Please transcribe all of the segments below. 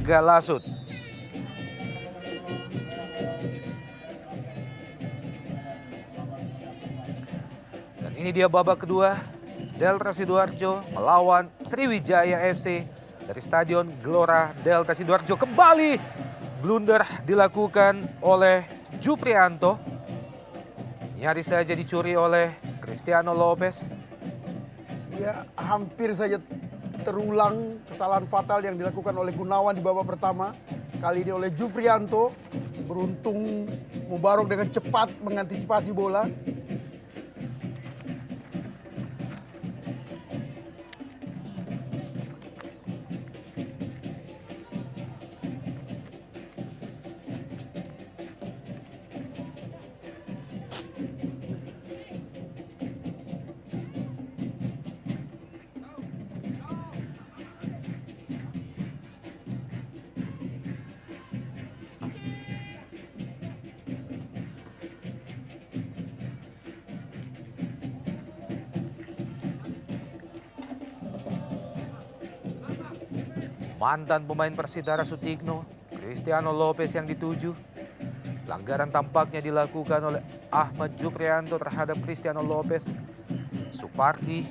Dirga Lasut. Dan ini dia babak kedua, Delta Sidoarjo melawan Sriwijaya FC dari Stadion Gelora Delta Sidoarjo. Kembali blunder dilakukan oleh Juprianto. Nyaris saja dicuri oleh Cristiano Lopez. Ya, hampir saja terulang kesalahan fatal yang dilakukan oleh Gunawan di babak pertama. Kali ini oleh Jufrianto. Beruntung Mubarok dengan cepat mengantisipasi bola. Mantan pemain Persitara Sutikno, Cristiano Lopez yang dituju. Pelanggaran tampaknya dilakukan oleh Ahmad Juprianto terhadap Cristiano Lopez. Supardi.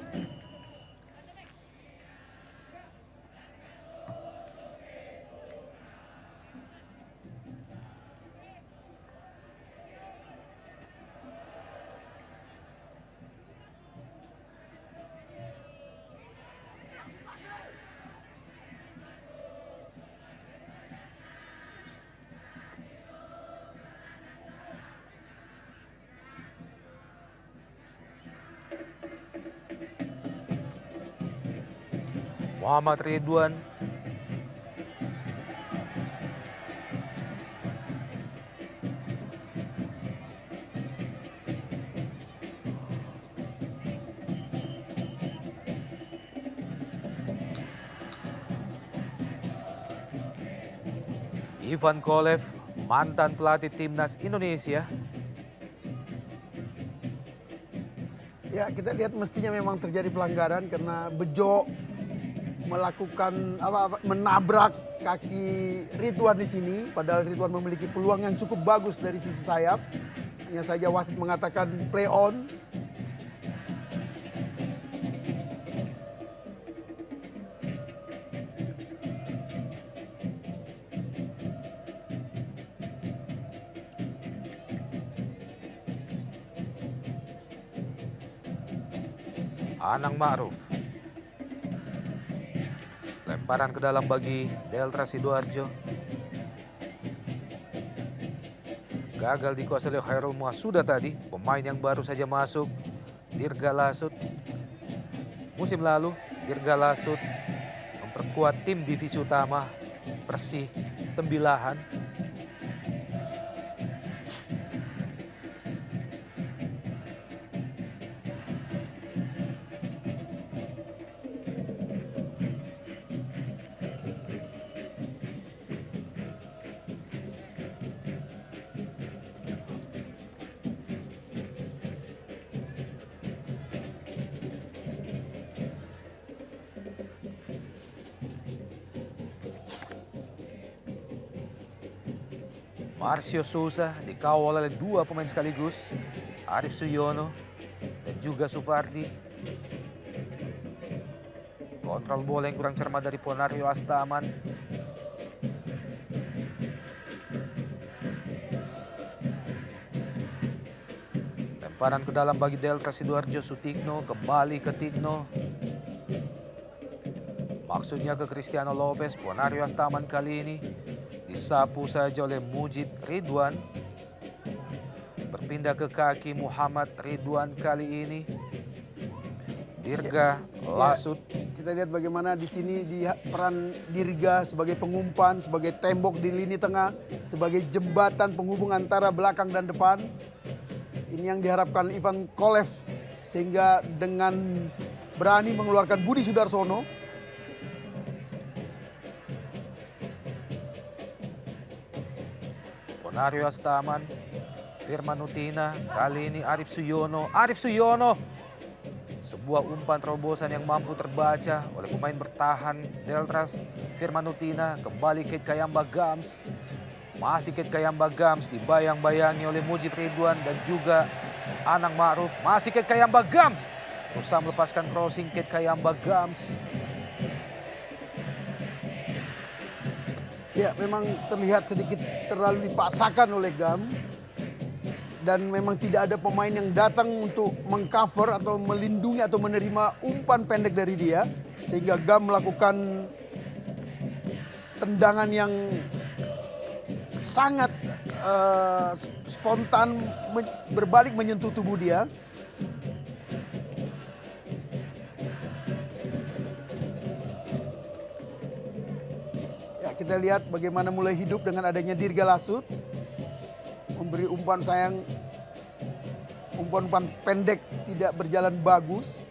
Muhammad Ridwan. Ivan Kolev, mantan pelatih timnas Indonesia. Ya, kita lihat mestinya memang terjadi pelanggaran karena Bejo melakukan menabrak kaki Ridwan di sini, padahal Ridwan memiliki peluang yang cukup bagus dari sisi sayap. Hanya saja wasit mengatakan play on. Anang Ma'ruf. Lemparan ke dalam bagi Delta Sidoarjo. Gagal dikuasai oleh Khairul Masuda tadi, pemain yang baru saja masuk, Dirga Lasut. Musim lalu, Dirga Lasut memperkuat tim divisi utama Persih Tembilahan. Marcio Sousa dikawal oleh dua pemain sekaligus, Arif Suyono dan juga Supardi. Kontrol bola yang kurang cermat dari Ponario Astaman. Lemparan ke dalam bagi Delta Sidoarjo. Sutikno kembali ke Tikno. Maksudnya ke Cristiano Lopez. Ponario Astaman kali ini disapu saja oleh Mujib Ridwan. Berpindah ke kaki Muhammad Ridwan kali ini. Dirga Lasut. Kita lihat bagaimana di sini peran Dirga sebagai pengumpan, sebagai tembok di lini tengah, sebagai jembatan penghubung antara belakang dan depan. Ini yang diharapkan Ivan Kolev, sehingga dengan berani mengeluarkan Budi Sudarsono. Ponario Astaman, Firman Utina, kali ini Arif Suyono. Arif Suyono Sebuah umpan terobosan yang mampu terbaca oleh pemain bertahan Deltras, Firmanutina. Kembali Kate Kayamba Gams. Masih Kate Kayamba Gams dibayang-bayangi oleh Mujib Ridwan dan juga Anang Ma'ruf. Masih Kate Kayamba Gams. Berusaha melepaskan crossing Kate Kayamba Gams. Ya, memang terlihat sedikit terlalu dipaksakan oleh Gam. Dan memang tidak ada pemain yang datang untuk mengcover atau melindungi atau menerima umpan pendek dari dia. Sehingga Gam melakukan tendangan yang sangat spontan berbalik menyentuh tubuh dia. Ya, kita lihat bagaimana mulai hidup dengan adanya Dirga Lasut. Memberi umpan pendek tidak berjalan bagus.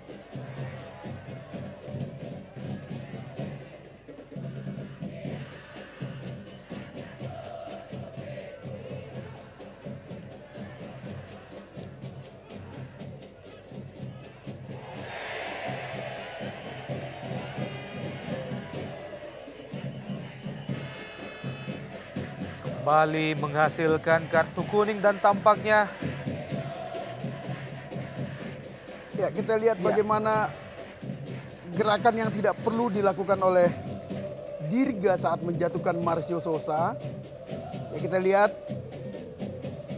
Kembali menghasilkan kartu kuning dan tampaknya Ya, kita lihat bagaimana gerakan yang tidak perlu dilakukan oleh Dirga saat menjatuhkan Marcio Sosa. Ya, kita lihat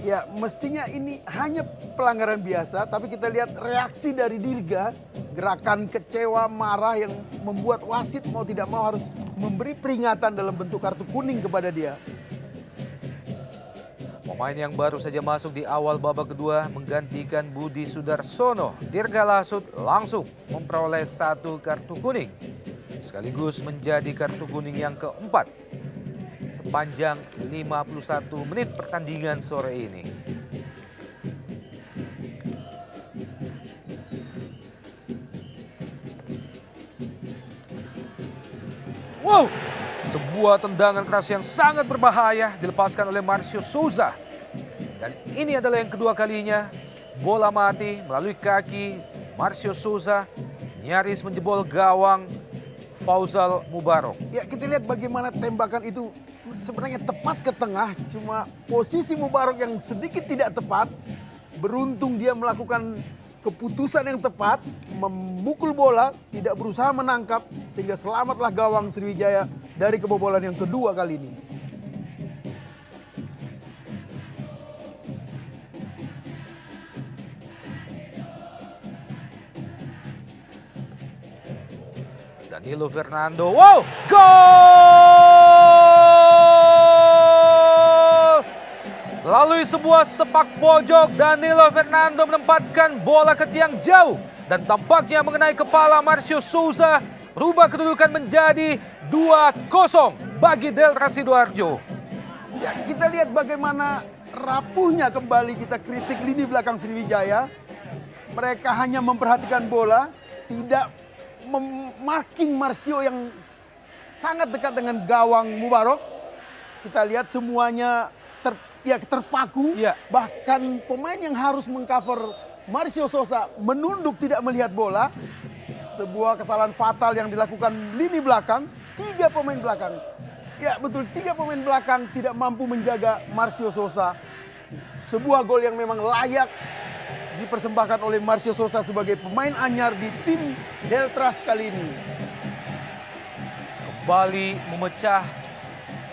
ya mestinya ini hanya pelanggaran biasa, tapi kita lihat reaksi dari Dirga, gerakan kecewa, marah yang membuat wasit mau tidak mau harus memberi peringatan dalam bentuk kartu kuning kepada dia. pemain yang baru saja masuk di awal babak kedua menggantikan Budi Sudarsono. Dirga Lasut langsung memperoleh 1 kartu kuning. Sekaligus menjadi kartu kuning yang keempat sepanjang 51 menit pertandingan sore ini. Wow! Sebuah tendangan keras yang sangat berbahaya dilepaskan oleh Marcio Souza. Dan ini adalah yang kedua kalinya bola mati melalui kaki Marcio Souza nyaris menjebol gawang Fauzal Mubarok. Ya, kita lihat bagaimana tembakan itu sebenarnya tepat ke tengah, cuma posisi Mubarok yang sedikit tidak tepat. Beruntung dia melakukan keputusan yang tepat, memukul bola, tidak berusaha menangkap, sehingga selamatlah gawang Sriwijaya dari kebobolan yang kedua kali ini. Danilo Fernando, wow, gol! Melalui sebuah sepak pojok, Danilo Fernando menempatkan bola ke tiang jauh dan tampaknya mengenai kepala Marcio Souza, berubah kedudukan menjadi 2-0 bagi Delta Sidoarjo. Ya, kita lihat bagaimana rapuhnya kembali kita kritik lini belakang Sriwijaya. Mereka hanya memperhatikan bola, tidak marking Marcio yang sangat dekat dengan gawang Mubarok. Kita lihat semuanya terpaku. Ya. Bahkan pemain yang harus mengcover Marcio Sosa menunduk tidak melihat bola. Sebuah kesalahan fatal yang dilakukan lini belakang. 3 pemain belakang. Ya betul, 3 pemain belakang tidak mampu menjaga Marcio Sosa. Sebuah gol yang memang layak dipersembahkan oleh Marcio Sosa sebagai pemain anyar di tim Deltras kali ini. Kembali memecah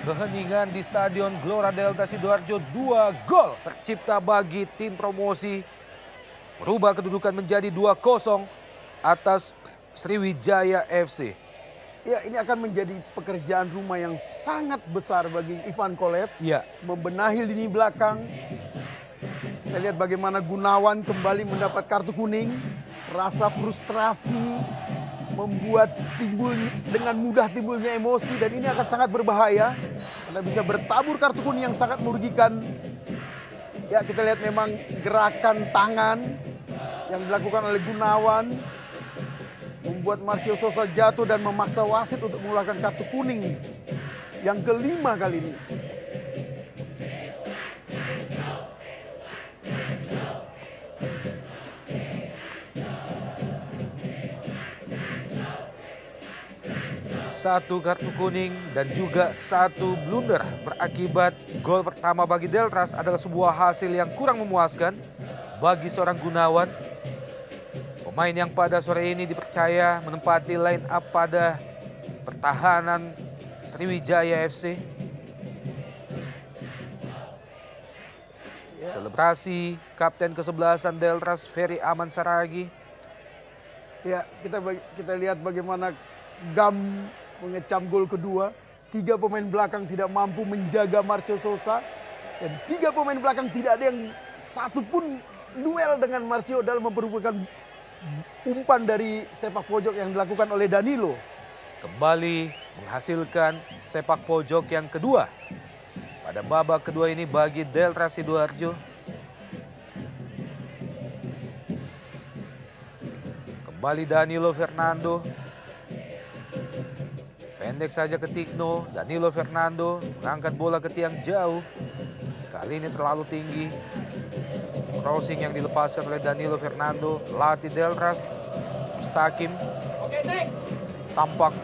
keheningan di Stadion Gelora Delta Sidoarjo. 2 gol tercipta bagi tim promosi. Merubah kedudukan menjadi 2-0 atas Sriwijaya FC. Ya, ini akan menjadi pekerjaan rumah yang sangat besar bagi Ivan Kolev. Ya. Membenahi lini belakang. Kita lihat bagaimana Gunawan kembali mendapat kartu kuning. Rasa frustrasi membuat dengan mudah timbulnya emosi, dan ini akan sangat berbahaya karena bisa bertabur kartu kuning yang sangat merugikan. Ya, kita lihat memang gerakan tangan yang dilakukan oleh Gunawan membuat Marcio Sosa jatuh dan memaksa wasit untuk mengeluarkan kartu kuning yang kelima kali ini. satu kartu kuning dan juga satu blunder berakibat gol pertama bagi Deltras adalah sebuah hasil yang kurang memuaskan bagi seorang Gunawan. Pemain yang pada sore ini dipercaya menempati line up pada pertahanan Sriwijaya FC. Selebrasi Kapten kesebelasan Deltras Ferry Aman Saragi. Ya, kita lihat bagaimana Gam mengecam gol kedua. 3 pemain belakang tidak mampu menjaga Marcio Sosa. Dan 3 pemain belakang tidak ada yang satupun duel dengan Marcio dalam memperebutkan umpan dari sepak pojok yang dilakukan oleh Danilo. Kembali menghasilkan sepak pojok yang kedua pada babak kedua ini bagi Deltras Sidoarjo. Kembali Danilo Fernando. Pendek saja ke Tikno. Danilo Fernando mengangkat bola ke tiang jauh. Kali ini terlalu tinggi. Crossing yang dilepaskan oleh Danilo Fernando. Latih Deltras. Mustakim tampak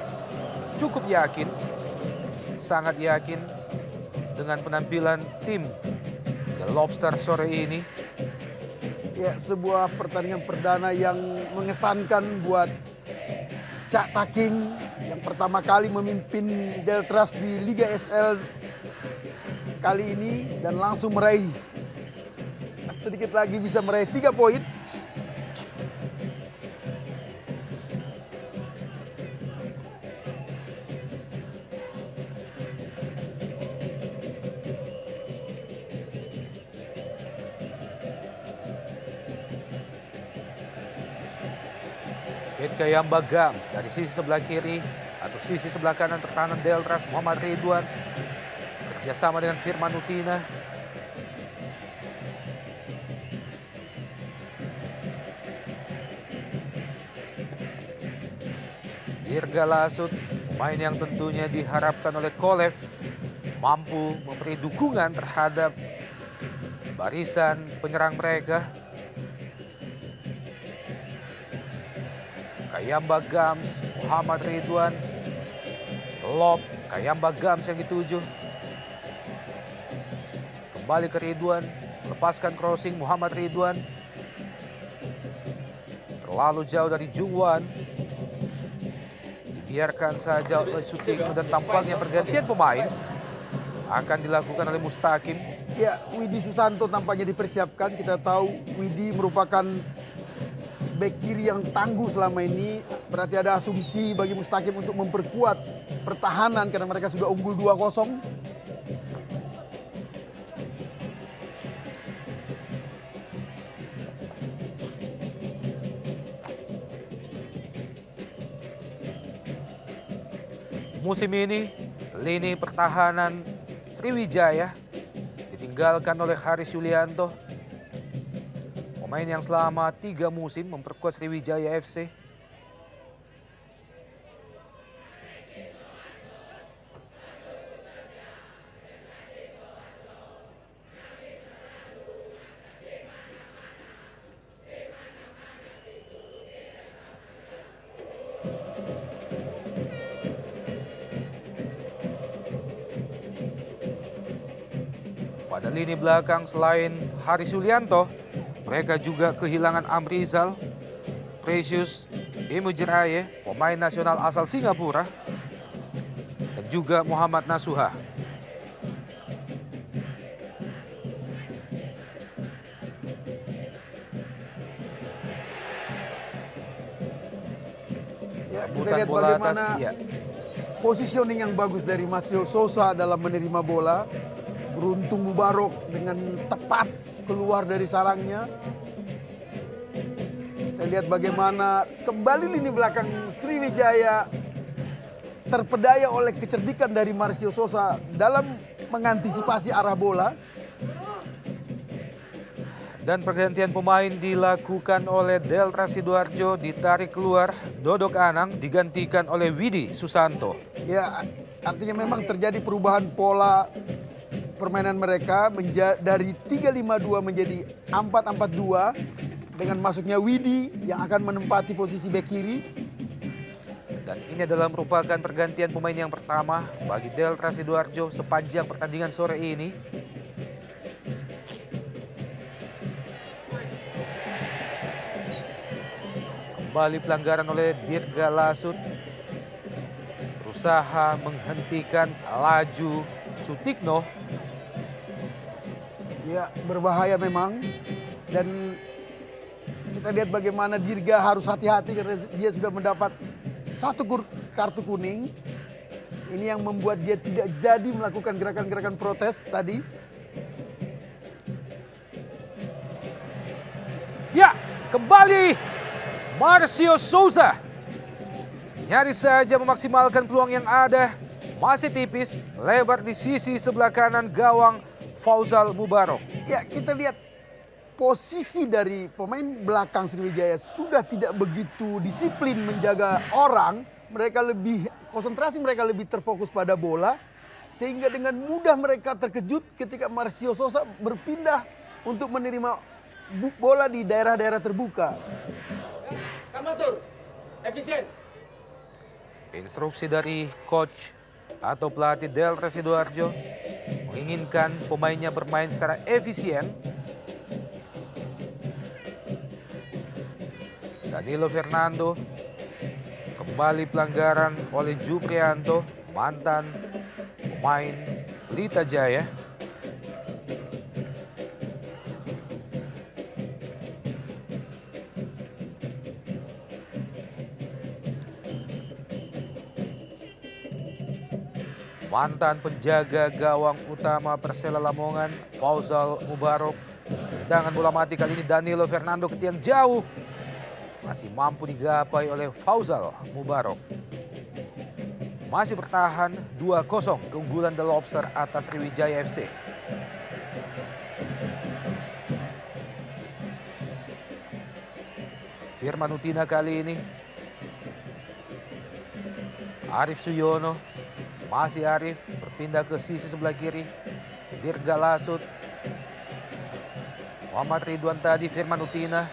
cukup yakin. Sangat yakin dengan penampilan tim The Lobster sore ini. Ya, sebuah pertandingan perdana yang mengesankan buat Cak Takim yang pertama kali memimpin Deltras di Liga SL kali ini dan langsung meraih, sedikit lagi bisa meraih 3 poin. Ken Kayamba Gams dari sisi sebelah kiri atau sisi sebelah kanan pertahanan Deltras Muhammad Ridwan kerjasama dengan Firman Utina. Dirga Lasut, pemain yang tentunya diharapkan oleh Kolev mampu memberi dukungan terhadap barisan penyerang mereka. Kayamba Gams, Muhammad Ridwan, lob, Kayamba Gams yang dituju. Kembali ke Ridwan, lepaskan crossing Muhammad Ridwan. Terlalu jauh dari Jungwan. Dibiarkan saja oleh Sutikno dan tampaknya pergantian pemain akan dilakukan oleh Mustakim. Ya, Widi Susanto tampaknya dipersiapkan. Kita tahu Widi merupakan bek kiri yang tangguh selama ini. Berarti ada asumsi bagi Mustakim untuk memperkuat pertahanan karena mereka sudah unggul 2-0. Musim ini lini pertahanan Sriwijaya ditinggalkan oleh Haris Yulianto. Pemain yang selama 3 musim memperkuat Sriwijaya FC. Pada lini belakang selain Haris Yulianto, mereka juga kehilangan Amrizal, Precious, Imujiraye, pemain nasional asal Singapura, dan juga Muhammad Nasuha. Ya, kita Rebutan lihat bola bagaimana atas, ya. positioning yang bagus dari Marcio Sosa dalam menerima bola. Beruntung Mubarok dengan tepat keluar dari sarangnya. Kita lihat bagaimana kembali lini belakang Sriwijaya terpedaya oleh kecerdikan dari Marcio Sosa dalam mengantisipasi arah bola. Dan pergantian pemain dilakukan oleh Deltras Sidoarjo, ditarik keluar Dodok Anang digantikan oleh Widi Susanto. Ya, artinya memang terjadi perubahan pola permainan mereka dari 3-5-2 menjadi 4-4-2 dengan masuknya Widi yang akan menempati posisi bek kiri. Dan ini adalah merupakan pergantian pemain yang pertama bagi Delta Sidoarjo sepanjang pertandingan sore ini. Kembali pelanggaran oleh Dirga Lasut. Berusaha menghentikan laju Sutikno. Ya, berbahaya memang. Dan kita lihat bagaimana Dirga harus hati-hati karena dia sudah mendapat satu kartu kuning. Ini yang membuat dia tidak jadi melakukan gerakan-gerakan protes tadi. Ya, kembali Marcio Souza. Nyaris saja memaksimalkan peluang yang ada. Masih tipis, lebar di sisi sebelah kanan gawang Fauzal Mubarok. Ya, kita lihat posisi dari pemain belakang Sriwijaya sudah tidak begitu disiplin menjaga orang. Mereka lebih konsentrasi, mereka lebih terfokus pada bola. Sehingga dengan mudah mereka terkejut ketika Marcio Souza berpindah untuk menerima bola di daerah-daerah terbuka. Kamatur, efisien. Instruksi dari coach atau pelatih Delta Sidoarjo menginginkan pemainnya bermain secara efisien. Danilo Fernando, kembali pelanggaran oleh Juprianto, mantan pemain Pelita Jaya. Mantan penjaga gawang utama Persela Lamongan, Fauzal Mubarok. Tendangan bola mati kali ini Danilo Fernando ke tiang jauh. Masih mampu digapai oleh Fauzal Mubarok. Masih bertahan 2-0 keunggulan The Lobster atas Sriwijaya FC. Firman Utina kali ini. Arif Suyono. Masih Arif berpindah ke sisi sebelah kiri. Dirga Lasut. Muhammad Ridwan tadi, Firman Utina.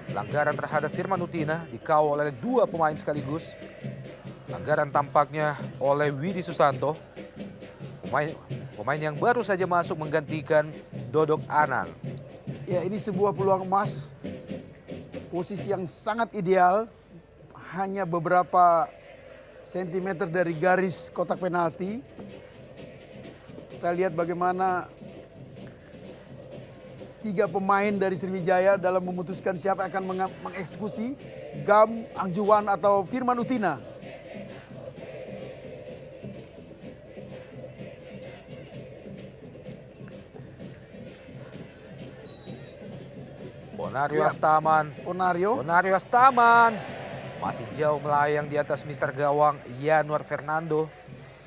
Pelanggaran terhadap Firman Utina dikawal oleh dua pemain sekaligus. Pelanggaran tampaknya oleh Widi Susanto. Pemain yang baru saja masuk menggantikan Dodok Anang. Ya, ini sebuah peluang emas. Posisi yang sangat ideal. Hanya beberapa sentimeter dari garis kotak penalti. Kita lihat bagaimana tiga pemain dari Sriwijaya dalam memutuskan siapa yang akan mengeksekusi Gam, Angjuwan atau Firman Utina. Ponario Ya. Astaman. Ponario. Astaman. Masih jauh melayang di atas Mister Gawang Yanuar Fernando.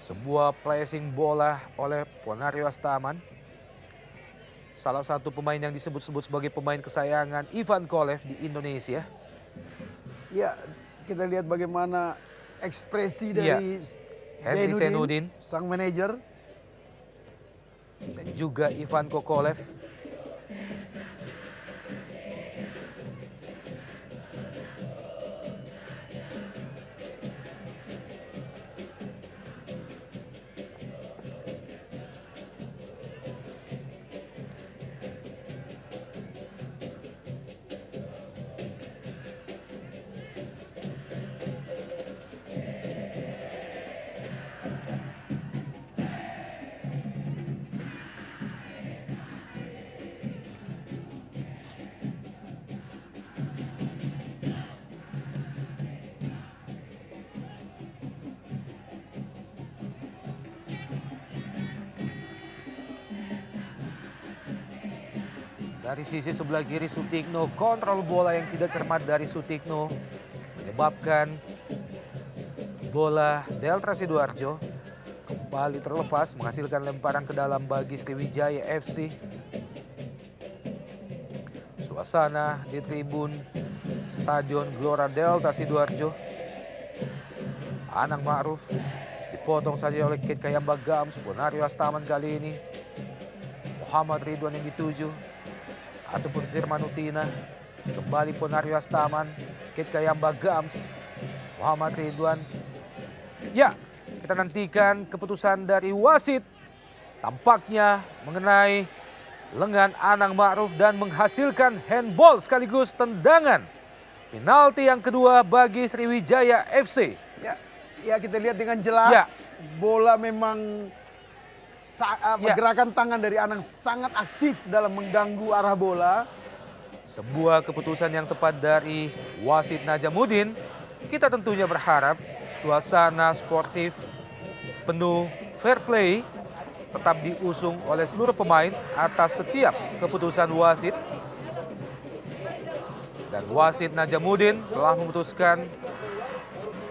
Sebuah placing bola oleh Ponario Astaman. Salah satu pemain yang disebut-sebut sebagai pemain kesayangan Ivan Kolev di Indonesia. Ya, kita lihat bagaimana ekspresi dari Henry Senudin sang manajer. dan juga Ivan Kokolev. Dari sisi sebelah kiri Sutikno, kontrol bola yang tidak cermat dari Sutikno menyebabkan bola Delta Sidoarjo kembali terlepas menghasilkan lemparan ke dalam bagi Sriwijaya FC. Suasana di tribun Stadion Gelora Delta Sidoarjo. Anang Ma'ruf dipotong saja oleh Kit Kayamba Gams. Ponario Astaman kali ini. Muhammad Ridwan yang dituju. Ataupun Firman Utina. Kembali Ponario Astaman. Kit Kayamba Gams. Muhammad Ridwan. Ya, kita nantikan keputusan dari wasit. Tampaknya mengenai lengan Anang Ma'ruf dan menghasilkan handball sekaligus tendangan. Penalti yang kedua bagi Sriwijaya FC. Ya kita lihat dengan jelas Ya. bola memang Ya. gerakan tangan dari Anang sangat aktif dalam mengganggu arah bola. Sebuah keputusan yang tepat dari wasit Najamuddin. Kita tentunya berharap suasana sportif penuh fair play tetap diusung oleh seluruh pemain atas setiap keputusan wasit. Dan wasit Najamuddin telah memutuskan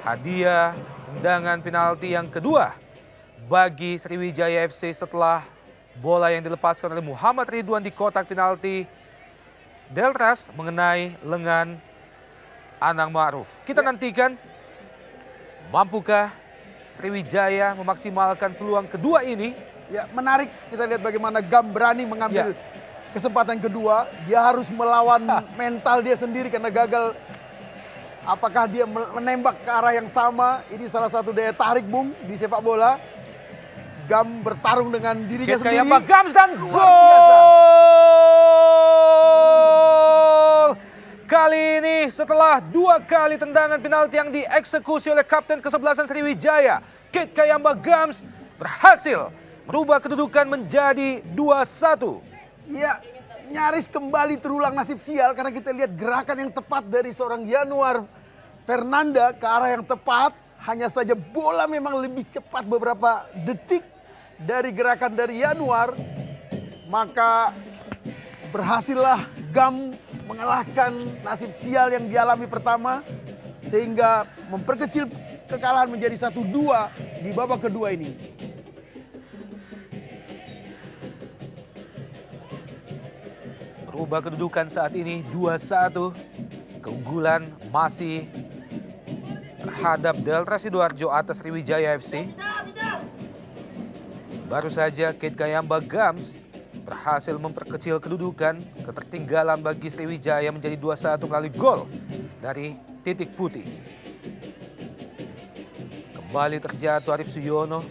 hadiah tendangan penalti yang kedua bagi Sriwijaya FC setelah bola yang dilepaskan oleh Muhammad Ridwan di kotak penalti Deltras mengenai lengan Anang Ma'ruf. Kita nantikan mampukah Sriwijaya memaksimalkan peluang kedua ini. Ya menarik kita lihat bagaimana Gam berani mengambil kesempatan kedua. Dia harus melawan mental dia sendiri karena gagal. Apakah dia menembak ke arah yang sama? Ini salah satu daya tarik Bung di sepak bola. Gam bertarung dengan dirinya Kit sendiri. Kayamba Gams dan Luar biasa. gol! Kali ini setelah 2 kali tendangan penalti yang dieksekusi oleh kapten kesebelasan Sriwijaya, Kit Kayamba Gams berhasil merubah kedudukan menjadi 2-1. Ya, nyaris kembali terulang nasib sial karena kita lihat gerakan yang tepat dari seorang Yanuar Fernanda ke arah yang tepat. Hanya saja bola memang lebih cepat beberapa detik dari gerakan dari Yanuar. Maka berhasillah Gam mengalahkan nasib sial yang dialami pertama. Sehingga memperkecil kekalahan menjadi 1-2 di babak kedua ini. Berubah kedudukan saat ini 2-1. Keunggulan masih terhadap Delta Sidoarjo atas Sriwijaya FC. Baru saja Kit Kayamba Gams berhasil memperkecil kedudukan. Ketertinggalan bagi Sriwijaya menjadi 2-1 melalui gol dari Titik Putih. Kembali terjatuh Arif Suyono.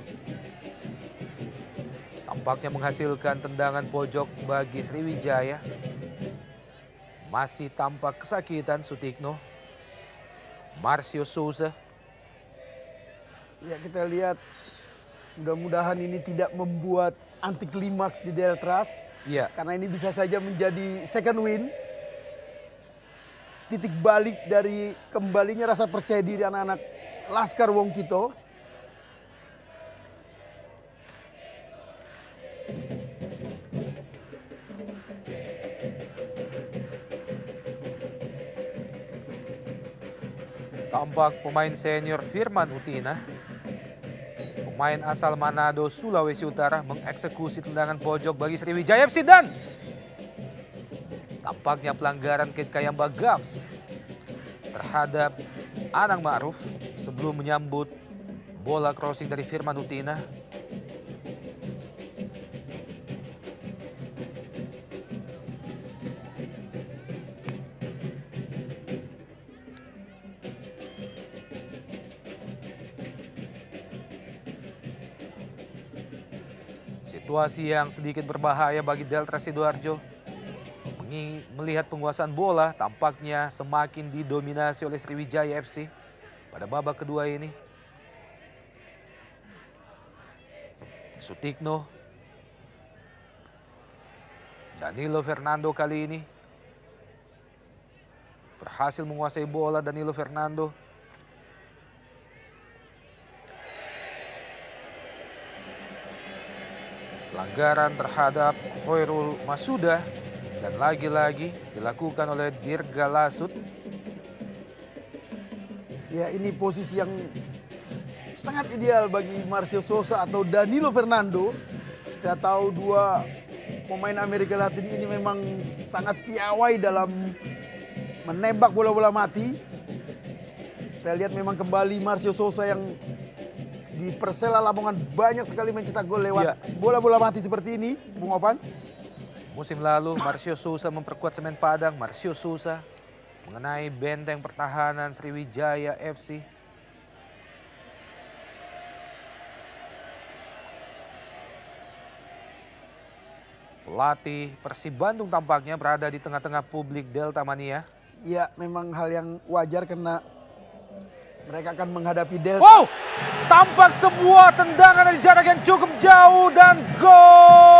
Tampaknya menghasilkan tendangan pojok bagi Sriwijaya. Masih tampak kesakitan Sutikno. Marcio Souza. Ya kita lihat mudah-mudahan ini tidak membuat anti klimaks di Deltras. Iya. Karena ini bisa saja menjadi second win. Titik balik dari kembalinya rasa percaya diri anak-anak Laskar Wongkito. Tampak pemain senior Firman Utina. Pemain asal Manado, Sulawesi Utara mengeksekusi tendangan pojok bagi Sriwijaya FC dan tampaknya pelanggaran Kit Kayamba Gams terhadap Anang Ma'ruf sebelum menyambut bola crossing dari Firman Utina. Situasi yang sedikit berbahaya bagi Delta Sidoarjo. Melihat penguasaan bola tampaknya semakin didominasi oleh Sriwijaya FC pada babak kedua ini. Sutikno. Danilo Fernando kali ini berhasil menguasai bola. Danilo Fernando. Pelanggaran terhadap Hoirul Masuda dan lagi-lagi dilakukan oleh Dirga Lasut. Ya ini posisi yang sangat ideal bagi Marcio Souza atau Danilo Fernando. Kita tahu dua pemain Amerika Latin ini memang sangat piawai dalam menembak bola-bola mati. Kita lihat memang kembali Marcio Souza yang di Persela Lamongan banyak sekali mencetak gol lewat bola-bola mati seperti ini, Bung Opan. Musim lalu Marcio Souza memperkuat Semen Padang. Marcio Souza mengenai benteng pertahanan Sriwijaya FC. Pelatih Persib Bandung tampaknya berada di tengah-tengah publik Delta Mania. Ya, memang hal yang wajar karena mereka akan menghadapi Delta. Wow, tampak sebuah tendangan dari jarak yang cukup jauh dan gol.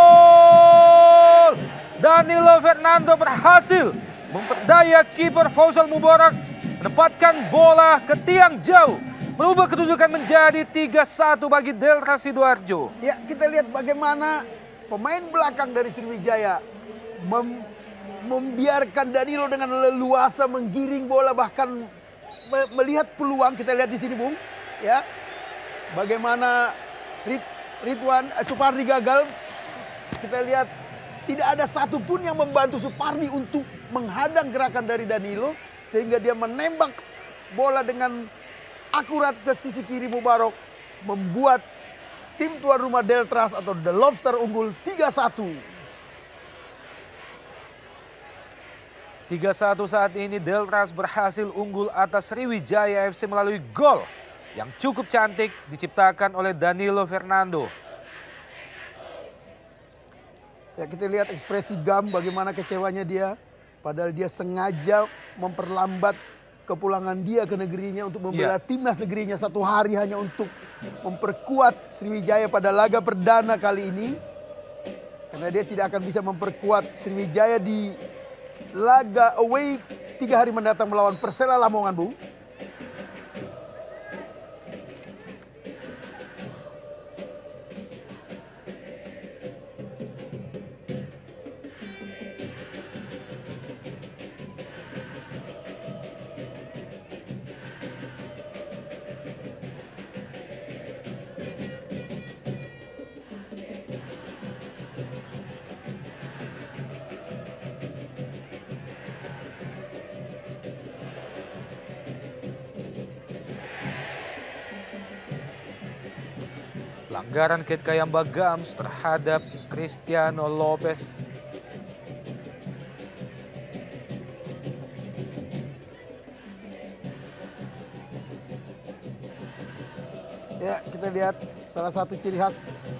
Danilo Fernando berhasil memperdaya kiper Faisal Mubarak menempatkan bola ke tiang jauh. Merubah kedudukan menjadi 3-1 bagi Delta Sidoarjo. Ya, kita lihat bagaimana pemain belakang dari Sriwijaya membiarkan Danilo dengan leluasa menggiring bola, bahkan melihat peluang. Kita lihat di sini, Bung, ya, bagaimana Supardi gagal. Kita lihat tidak ada satupun yang membantu Supardi untuk menghadang gerakan dari Danilo, sehingga dia menembak bola dengan akurat ke sisi kiri Mubarok, membuat tim tuan rumah Deltras atau The Lobster unggul 3-1. 3-1 saat ini Deltras berhasil unggul atas Sriwijaya FC melalui gol yang cukup cantik diciptakan oleh Danilo Fernando. Ya, kita lihat ekspresi Gam, bagaimana kecewanya dia. Padahal dia sengaja memperlambat kepulangan dia ke negerinya untuk membela timnas negerinya satu hari hanya untuk memperkuat Sriwijaya pada laga perdana kali ini. Karena dia tidak akan bisa memperkuat Sriwijaya di laga away 3 hari mendatang melawan Persela Lamongan, Bung. Pelanggaran Kate Kayamba Gams terhadap Cristiano Lopez. Ya, kita lihat salah satu ciri khas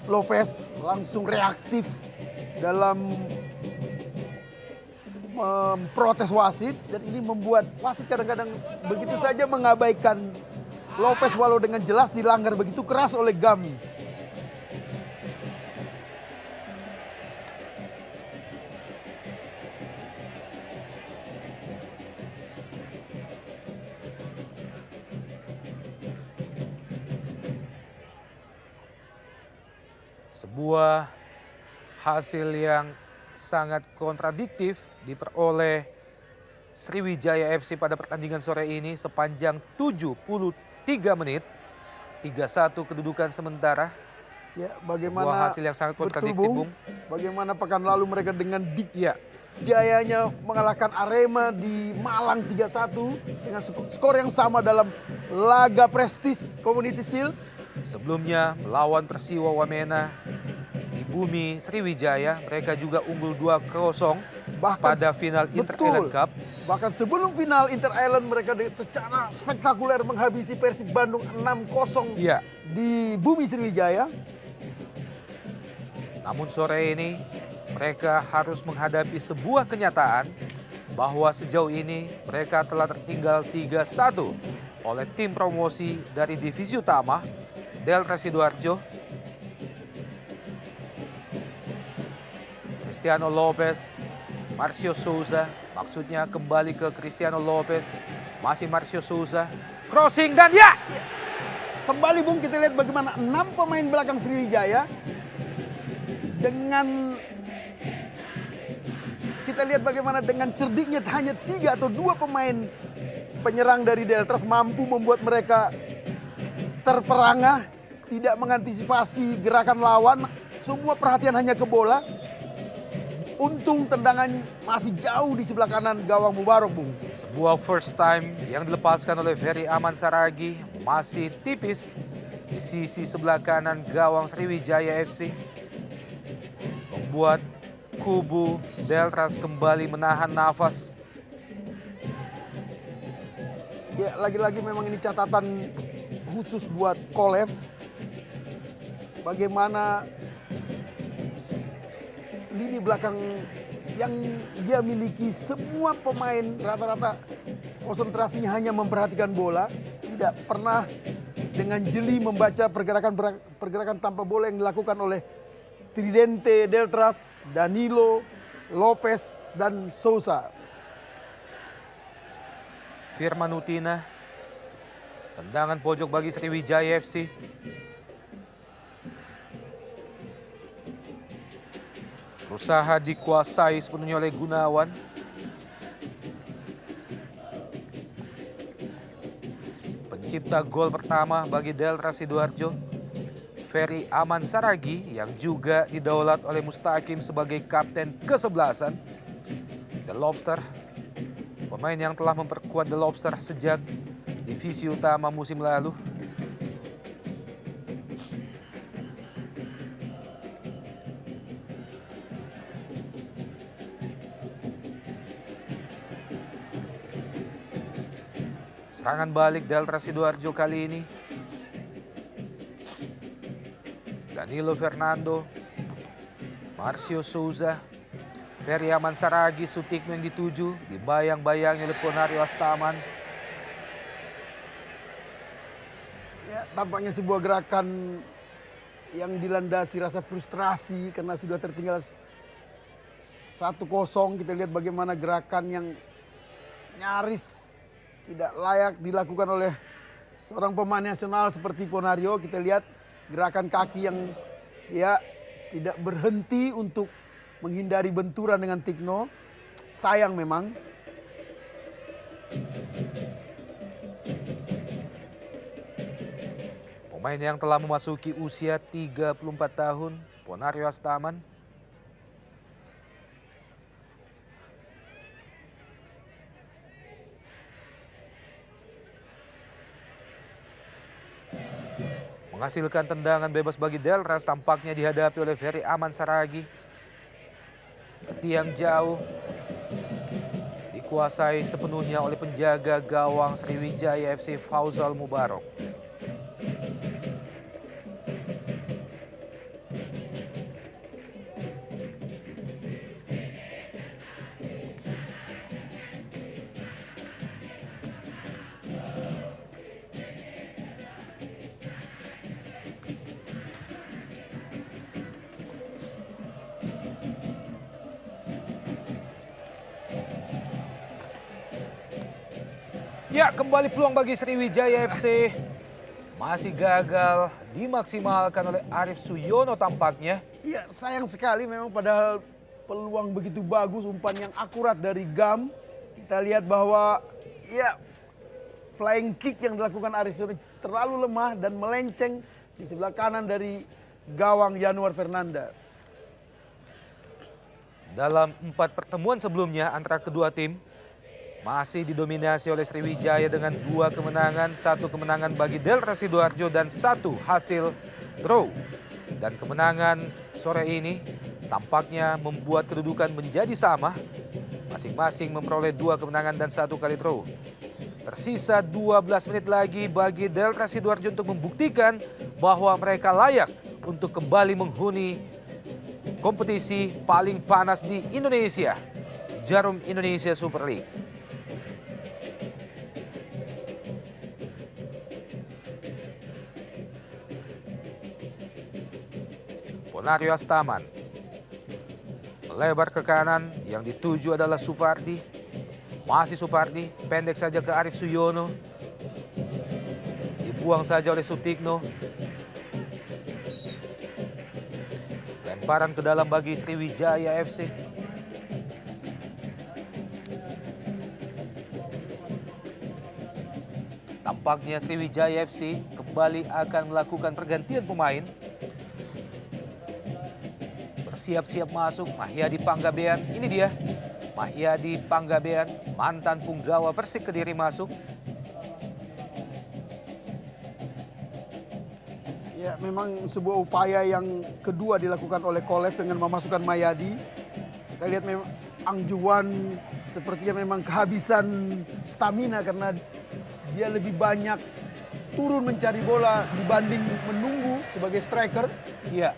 Lopez langsung reaktif dalam memprotes wasit, dan ini membuat wasit kadang-kadang begitu saja mengabaikan Lopez walau dengan jelas dilanggar begitu keras oleh Gam. Sebuah hasil yang sangat kontradiktif diperoleh Sriwijaya FC pada pertandingan sore ini sepanjang 73 menit. 3-1 kedudukan sementara. Ya, Sebuah bagaimana hasil yang sangat betul, kontradiktif, Bung. Bagaimana pekan lalu mereka dengan Ya, jayanya mengalahkan Arema di Malang 3-1 dengan skor yang sama dalam laga prestis Community Shield. sebelumnya melawan Persiwa Wamena di bumi Sriwijaya, mereka juga unggul 2-0 pada final Inter Island Cup. Bahkan sebelum final Inter Island mereka secara spektakuler menghabisi Persib Bandung 6-0 Ya. di bumi Sriwijaya. Namun sore ini mereka harus menghadapi sebuah kenyataan bahwa sejauh ini mereka telah tertinggal 3-1 oleh tim promosi dari divisi utama Delta Sidoarjo. Cristiano Lopez, Marcio Souza, maksudnya kembali ke Cristiano Lopez, masih Marcio Souza, crossing dan ya! Kembali, Bung, kita lihat bagaimana 6 pemain belakang Sriwijaya dengan kita lihat bagaimana dengan cerdiknya hanya 3 atau 2 pemain penyerang dari Deltras mampu membuat mereka terperangah, tidak mengantisipasi gerakan lawan, semua perhatian hanya ke bola. Untung tendangan masih jauh di sebelah kanan gawang Mubarok, Bung. Sebuah first time yang dilepaskan oleh Ferry Aman Saragi masih tipis di sisi sebelah kanan gawang Sriwijaya FC. Membuat kubu Deltras kembali menahan nafas. Ya, lagi-lagi memang ini catatan khusus buat Kolev. Bagaimana lini belakang yang dia miliki, semua pemain rata-rata konsentrasinya hanya memperhatikan bola, tidak pernah dengan jeli membaca pergerakan tanpa bola yang dilakukan oleh Tridente, Deltras, Danilo, Lopez, dan Sousa. Firman Utina. Tendangan pojok bagi Sriwijaya FC. Berusaha dikuasai sepenuhnya oleh Gunawan. Pencipta gol pertama bagi Delta Sidoarjo, Ferry Aman Saragi, yang juga didaulat oleh Mustaqim sebagai kapten kesebelasan The Lobster. Pemain yang telah memperkuat The Lobster sejak divisi utama musim lalu. Serangan balik Delta Sidoarjo kali ini. Danilo Fernando, Marcio Souza, Ferry Aman Saragi, Sutikno yang dituju, dibayang-bayangi oleh Ponario Astaman. Ya, tampaknya sebuah gerakan yang dilandasi rasa frustrasi karena sudah tertinggal 1-0. Kita lihat bagaimana gerakan yang nyaris tidak layak dilakukan oleh seorang pemain nasional seperti Ponario. Kita lihat gerakan kaki yang ya tidak berhenti untuk menghindari benturan dengan Tikno. Sayang memang. Pemain yang telah memasuki usia 34 tahun, Ponario Astaman. Menghasilkan tendangan bebas bagi Delras, tampaknya dihadapi oleh Ferry Aman Saragi. Ke tiang jauh, dikuasai sepenuhnya oleh penjaga gawang Sriwijaya FC Fauzal Mubarok. Ya, kembali peluang bagi Sriwijaya FC. Masih gagal dimaksimalkan oleh Arif Suyono tampaknya. Iya, sayang sekali memang, padahal peluang begitu bagus, umpan yang akurat dari Gam. Kita lihat bahwa ya flying kick yang dilakukan Arif Suyono terlalu lemah dan melenceng di sebelah kanan dari gawang Januar Fernanda. Dalam 4 pertemuan sebelumnya antara kedua tim, masih didominasi oleh Sriwijaya dengan 2 kemenangan, 1 kemenangan bagi Delta Sidoarjo dan 1 hasil draw. Dan kemenangan sore ini tampaknya membuat kedudukan menjadi sama. Masing-masing memperoleh 2 kemenangan dan 1 kali draw. Tersisa 12 menit lagi bagi Delta Sidoarjo untuk membuktikan bahwa mereka layak untuk kembali menghuni kompetisi paling panas di Indonesia, Jarum Indonesia Super League. Ponario Astaman melebar ke kanan, yang dituju adalah Supardi. Masih Supardi, pendek saja ke Arif Suyono. Dibuang saja oleh Sutikno. Lemparan ke dalam bagi Sriwijaya FC. Tampaknya Sriwijaya FC kembali akan melakukan pergantian pemain. Bersiap-siap masuk Mahyadi Panggabean. Ini dia Mahyadi Panggabean, mantan punggawa Persik Kediri masuk. Ya, memang sebuah upaya yang kedua dilakukan oleh Kolev dengan memasukkan Mayadi. Kita lihat memang Angjuan sepertinya memang kehabisan stamina karena dia lebih banyak turun mencari bola dibanding menunggu sebagai striker. Iya.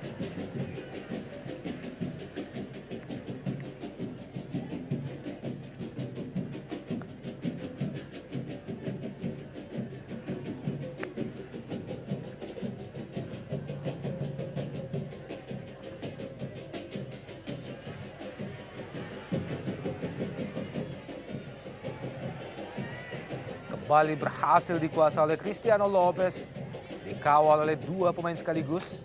kembali berhasil dikuasai oleh Cristiano Lopez. Dikawal oleh dua pemain sekaligus.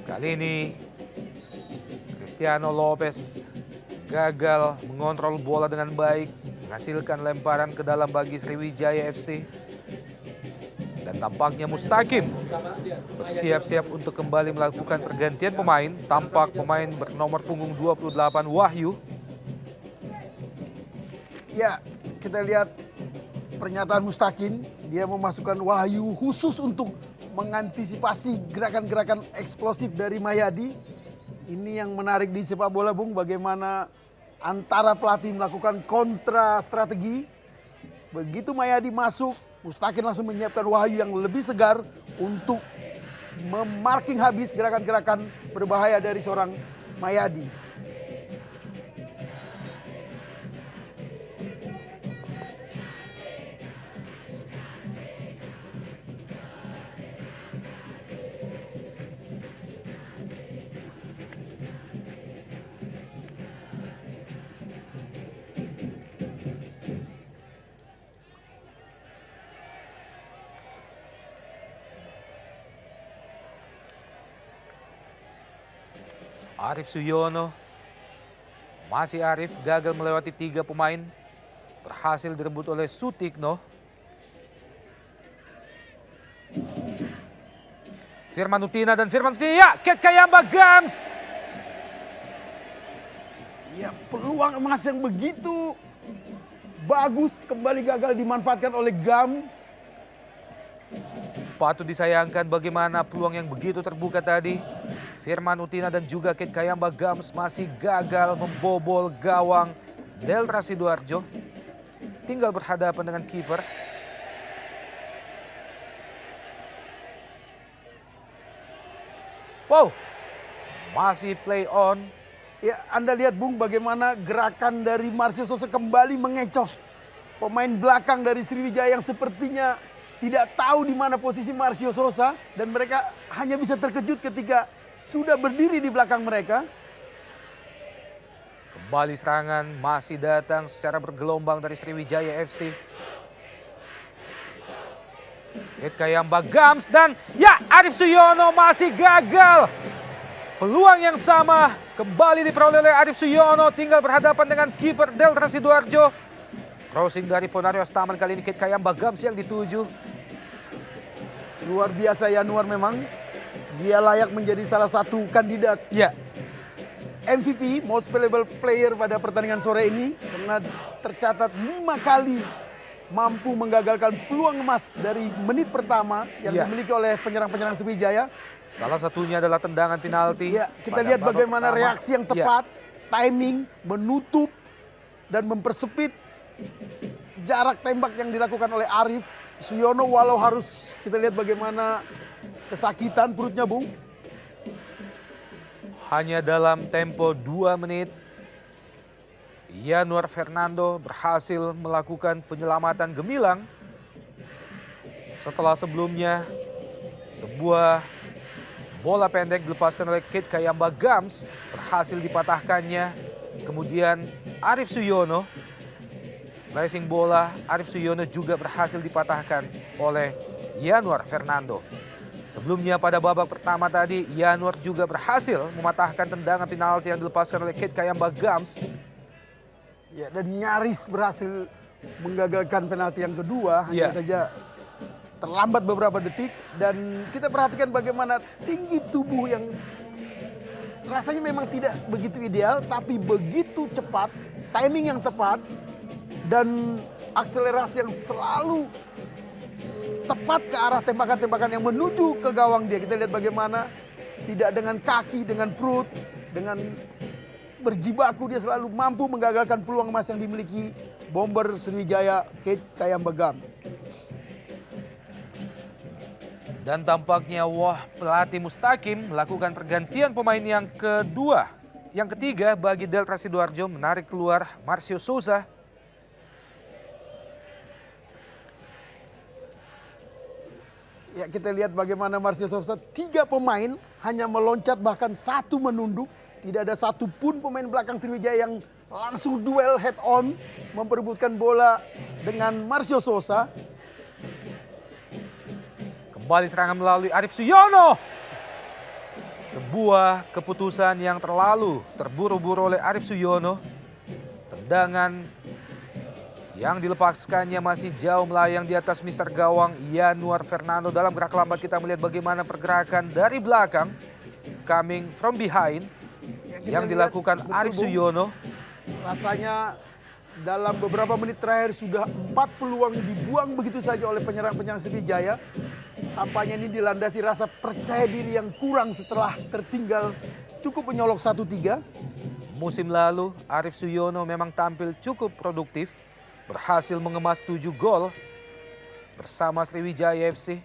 Kali ini Cristiano Lopez gagal mengontrol bola dengan baik, menghasilkan lemparan ke dalam bagi Sriwijaya FC. Dan tampaknya Mustaqim bersiap-siap untuk kembali melakukan pergantian pemain. Tampak pemain bernomor punggung 28 Wahyu. Ya, kita lihat pernyataan Mustaqim. Dia memasukkan Wahyu khusus untuk mengantisipasi gerakan-gerakan eksplosif dari Mayadi. Ini yang menarik di sepak bola, Bung. Bagaimana antara pelatih melakukan kontra strategi. Begitu Mayadi masuk, Mustaqim langsung menyiapkan Wahyu yang lebih segar untuk memarking habis gerakan-gerakan berbahaya dari seorang Mayadi. Arif Suyono, masih Arif gagal melewati 3 pemain, berhasil direbut oleh Sutikno. Firman Utina dan Firman Utina, ya, Ket Kayamba Gams. Ya, peluang emas yang begitu bagus kembali gagal dimanfaatkan oleh Gam. Patut disayangkan bagaimana peluang yang begitu terbuka tadi. Firman Utina dan juga Ket Kayamba Gams masih gagal membobol gawang Delta Sidoarjo. Tinggal berhadapan dengan kiper. Wow, masih play on. Ya, Anda lihat, Bung, bagaimana gerakan dari Marcio Sosa kembali mengecoh pemain belakang dari Sriwijaya yang sepertinya tidak tahu di mana posisi Marcio Sosa, dan mereka hanya bisa terkejut ketika sudah berdiri di belakang mereka. Kembali serangan masih datang secara bergelombang dari Sriwijaya FC. Ket Kayamba Gams dan ya, Arif Suyono masih gagal. Peluang yang sama kembali diperoleh oleh Arif Suyono, tinggal berhadapan dengan kiper Delta Sidoarjo. Crossing dari Ponario Astaman, kali ini Ket Kayamba Gams yang dituju. Luar biasa Yanuar memang. Dia layak menjadi salah satu kandidat Ya, MVP, Most Valuable Player pada pertandingan sore ini. Karena tercatat 5 kali mampu menggagalkan peluang emas dari menit pertama yang Ya. dimiliki oleh penyerang-penyerang Sriwijaya. salah satunya adalah tendangan penalti. Ya, kita pada lihat babak bagaimana pertama. reaksi yang tepat, timing, menutup, dan mempersempit jarak tembak yang dilakukan oleh Arif Suyono. Walau harus kita lihat bagaimana kesakitan perutnya, Bung. Hanya dalam tempo 2 menit, Yanuar Fernando berhasil melakukan penyelamatan gemilang. Setelah sebelumnya, sebuah bola pendek dilepaskan oleh Ket Kayamba Gams, berhasil dipatahkannya. Kemudian Arif Suyono, racing bola, Arif Suyono juga berhasil dipatahkan oleh Yanuar Fernando. Sebelumnya pada babak pertama tadi, Yanuar juga berhasil mematahkan tendangan penalti yang dilepaskan oleh Ket Kayamba Gams. Ya, dan nyaris berhasil menggagalkan penalti yang kedua. Hanya Ya. saja terlambat beberapa detik. Dan kita perhatikan bagaimana tinggi tubuh yang rasanya memang tidak begitu ideal, tapi begitu cepat, timing yang tepat, dan akselerasi yang selalu tepat ke arah tembakan-tembakan yang menuju ke gawang dia. Kita lihat bagaimana tidak dengan kaki, dengan perut, dengan berjibaku dia selalu mampu menggagalkan peluang emas yang dimiliki bomber Sriwijaya Ket Kayamba Gams. Dan tampaknya pelatih Mustaqim melakukan pergantian pemain yang kedua. Yang ketiga bagi Delta Sidoarjo, menarik keluar Marcio Souza. Ya, kita lihat bagaimana Marcio Souza, 3 pemain hanya meloncat, bahkan 1 menunduk. Tidak ada satupun pemain belakang Sriwijaya yang langsung duel head on, memperebutkan bola dengan Marcio Sosa. Kembali serangan melalui Arief Suyono. Sebuah keputusan yang terlalu terburu-buru oleh Arief Suyono. Tendangan yang dilepaskannya masih jauh melayang di atas Mister Gawang Yanuar Fernando. Dalam gerak lambat kita melihat bagaimana pergerakan dari belakang, coming from behind, Ya, kita yang lihat dilakukan betul, Arief Bung. Suyono. Rasanya dalam beberapa menit terakhir sudah 4 peluang dibuang begitu saja oleh penyerang-penyerang Sriwijaya. Tampaknya ini dilandasi rasa percaya diri yang kurang setelah tertinggal cukup menyolok 1-3. Musim lalu Arief Suyono memang tampil cukup produktif, berhasil mengemas 7 gol bersama Sriwijaya FC.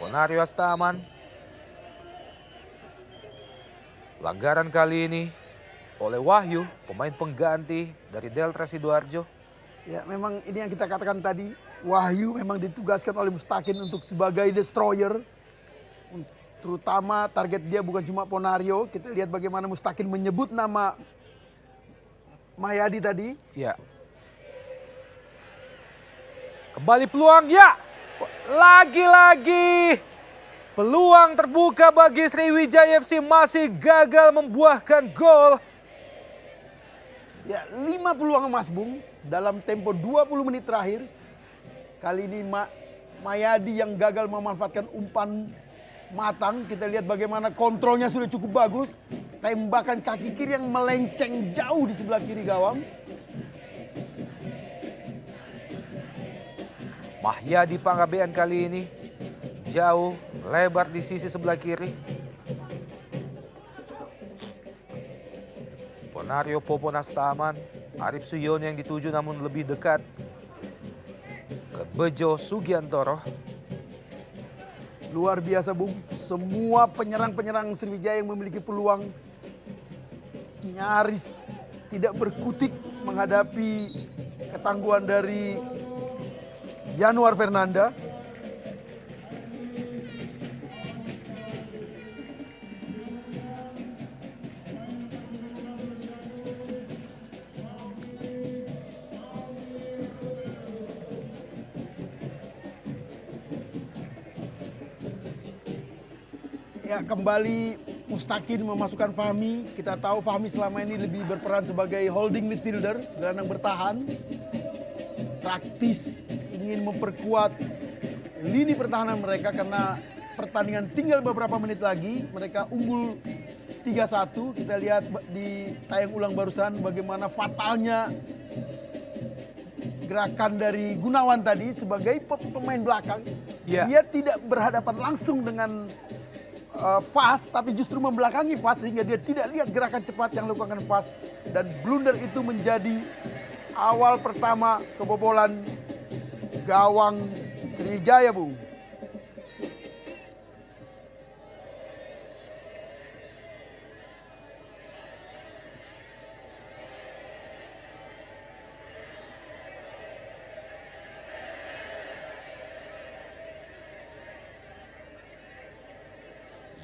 Ponario Astaman. Pelanggaran kali ini oleh Wahyu, pemain pengganti dari Delta Sidoarjo. Ya memang ini yang kita katakan tadi, Wahyu memang ditugaskan oleh Mustakin untuk sebagai destroyer. Terutama target dia bukan cuma Ponario, kita lihat bagaimana Mustakin menyebut nama Mayadi tadi. Ya. Kembali peluang, ya. Lagi-lagi peluang terbuka bagi Sriwijaya FC masih gagal membuahkan gol. Ya 5 peluang emas Bung dalam tempo 20 menit terakhir. Kali ini Mayadi yang gagal memanfaatkan umpan matang. Kita lihat bagaimana kontrolnya sudah cukup bagus. Tembakan kaki kiri yang melenceng jauh di sebelah kiri gawang. Mahyadi Panggabean kali ini jauh lebar di sisi sebelah kiri. Ponario Poponas Taman, Arief Suyono yang dituju namun lebih dekat ke Bejo Sugiantoro. Luar biasa Bung, semua penyerang-penyerang Sriwijaya yang memiliki peluang nyaris tidak berkutik menghadapi ketangguhan dari Yanuar Fernanda. Ya kembali Mustakin memasukkan Fahmi. Kita tahu Fahmi selama ini lebih berperan sebagai holding midfielder, gelandang bertahan. Praktis ingin memperkuat lini pertahanan mereka karena pertandingan tinggal beberapa menit lagi. Mereka unggul 3-1. Kita lihat di tayang ulang barusan bagaimana fatalnya gerakan dari Gunawan tadi sebagai pemain belakang. Ya. Dia tidak berhadapan langsung dengan Fas, tapi justru membelakangi Fas sehingga dia tidak lihat gerakan cepat yang dilakukan Fas. Dan blunder itu menjadi awal pertama kebobolan gawang Sriwijaya, Bung.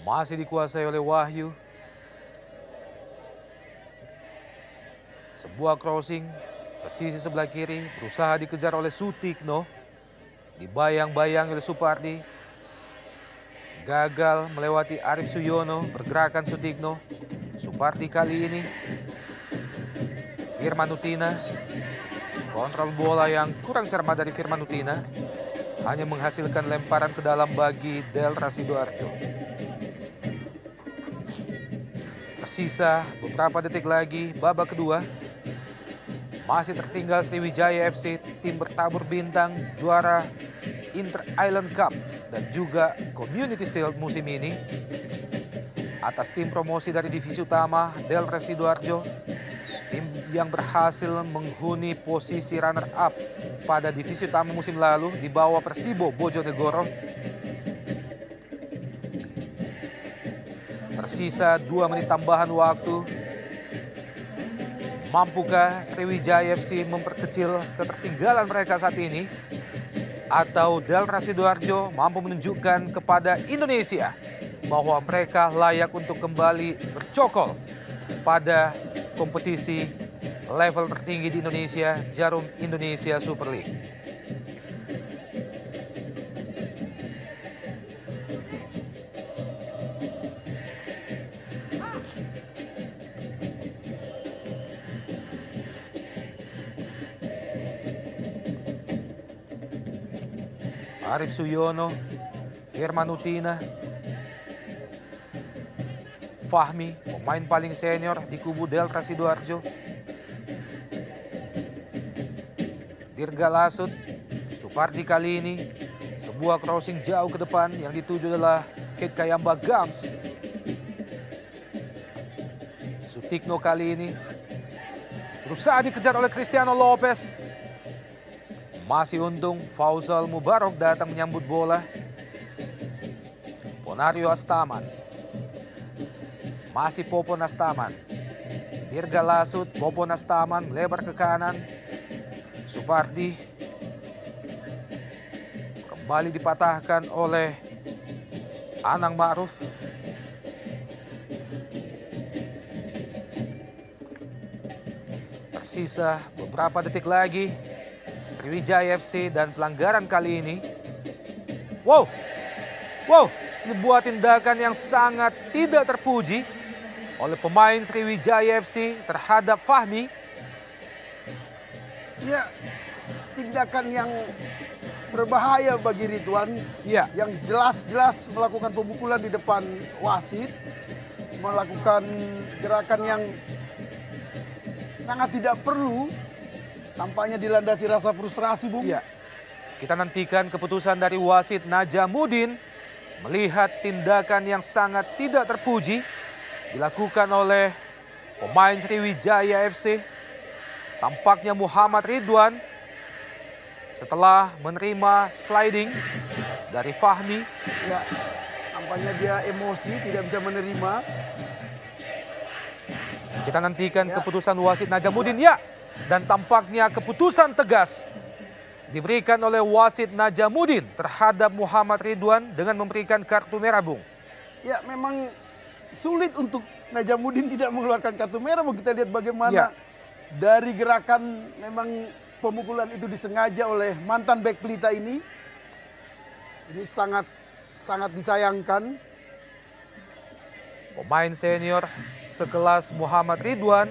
Masih dikuasai oleh Wahyu. Sebuah crossing ke sisi sebelah kiri berusaha dikejar oleh Sutikno. Dibayang-bayang oleh Supardi. Gagal melewati Arief Suyono, pergerakan Sutikno. Supardi kali ini. Firman Utina. Kontrol bola yang kurang cermat dari Firman Utina. Hanya menghasilkan lemparan ke dalam bagi Delta Sidoarjo. Tersisa beberapa detik lagi babak kedua. Masih tertinggal Sriwijaya FC, tim bertabur bintang, juara Inter Island Cup dan juga Community Shield musim ini. Atas tim promosi dari divisi utama Delta Sidoarjo, tim yang berhasil menghuni posisi runner up pada divisi utama musim lalu di bawah Persibo Bojonegoro. Tersisa 2 menit tambahan waktu. Mampukah Sriwijaya FC memperkecil ketertinggalan mereka saat ini? Atau Delta Sidoarjo mampu menunjukkan kepada Indonesia bahwa mereka layak untuk kembali bercokol pada kompetisi level tertinggi di Indonesia, Jarum Indonesia Super League. Arif Suyono, Firman Utina, Fahmi, pemain paling senior di kubu Delta Sidoarjo. Dirga Lasut, Supardi kali ini, sebuah crossing jauh ke depan yang dituju adalah Kate Kayamba Gams. Sutikno kali ini berusaha dikejar oleh Cristiano Lopez. Masih untung Fauzal Mubarok datang menyambut bola. Ponario Astaman. Masih Popon Astaman. Dirga Lasut, Popon Astaman lebar ke kanan. Supardi kembali dipatahkan oleh Anang Ma'ruf. Tersisa beberapa detik lagi. Sriwijaya FC dan pelanggaran kali ini. Wow, sebuah tindakan yang sangat tidak terpuji oleh pemain Sriwijaya FC terhadap Fahmi. Ya, tindakan yang berbahaya bagi Ridwan. Ya, Yang jelas-jelas melakukan pemukulan di depan wasit. Melakukan gerakan yang sangat tidak perlu. Tampaknya dilandasi rasa frustrasi, Bung. iya. Kita nantikan keputusan dari wasit Najamuddin melihat tindakan yang sangat tidak terpuji dilakukan oleh pemain Sriwijaya FC. Tampaknya Muhammad Ridwan setelah menerima sliding dari Fahmi. Ya, tampaknya dia emosi, tidak bisa menerima. Kita nantikan Ya. keputusan wasit Najamuddin. Ya, dan tampaknya keputusan tegas diberikan oleh wasit Najamuddin terhadap Muhammad Ridwan dengan memberikan kartu merah, Bung. Ya, memang sulit untuk Najamuddin tidak mengeluarkan kartu merah. Mau kita lihat bagaimana Ya. dari gerakan memang pemukulan itu disengaja oleh mantan bek Pelita ini. Ini sangat disayangkan. Pemain senior sekelas Muhammad Ridwan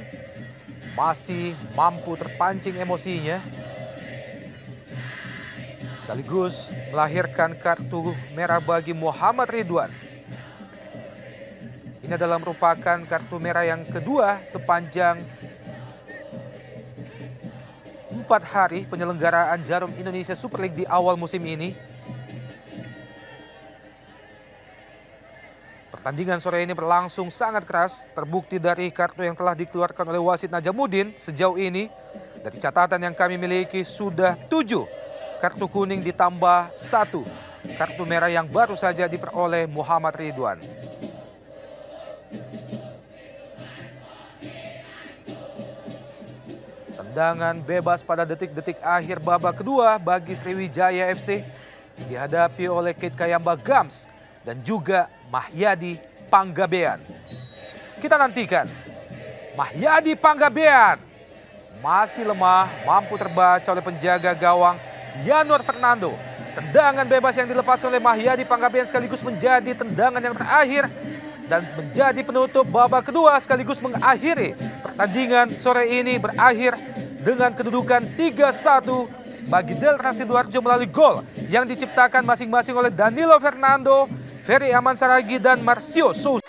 masih mampu terpancing emosinya, sekaligus melahirkan kartu merah bagi Muhammad Ridwan. Ini adalah merupakan kartu merah yang kedua sepanjang 4 hari penyelenggaraan Jarum Indonesia Super League di awal musim ini. Pertandingan sore ini berlangsung sangat keras, terbukti dari kartu yang telah dikeluarkan oleh wasit Najamuddin sejauh ini. Dari catatan yang kami miliki sudah 7 kartu kuning ditambah 1 kartu merah yang baru saja diperoleh Muhammad Ridwan. Tendangan bebas pada detik-detik akhir babak kedua bagi Sriwijaya FC dihadapi oleh Kate Kayamba Gams dan juga Mahyadi Panggabean. Kita nantikan. Mahyadi Panggabean masih lemah, mampu terbaca oleh penjaga gawang Yanuar Fernando. Tendangan bebas yang dilepaskan oleh Mahyadi Panggabean sekaligus menjadi tendangan yang terakhir dan menjadi penutup babak kedua sekaligus mengakhiri pertandingan sore ini, berakhir dengan kedudukan 3-1 bagi Delta Sidoarjo melalui gol yang diciptakan masing-masing oleh Danilo Fernando, Ferry Aman Saragi, dan Marcio Sousa.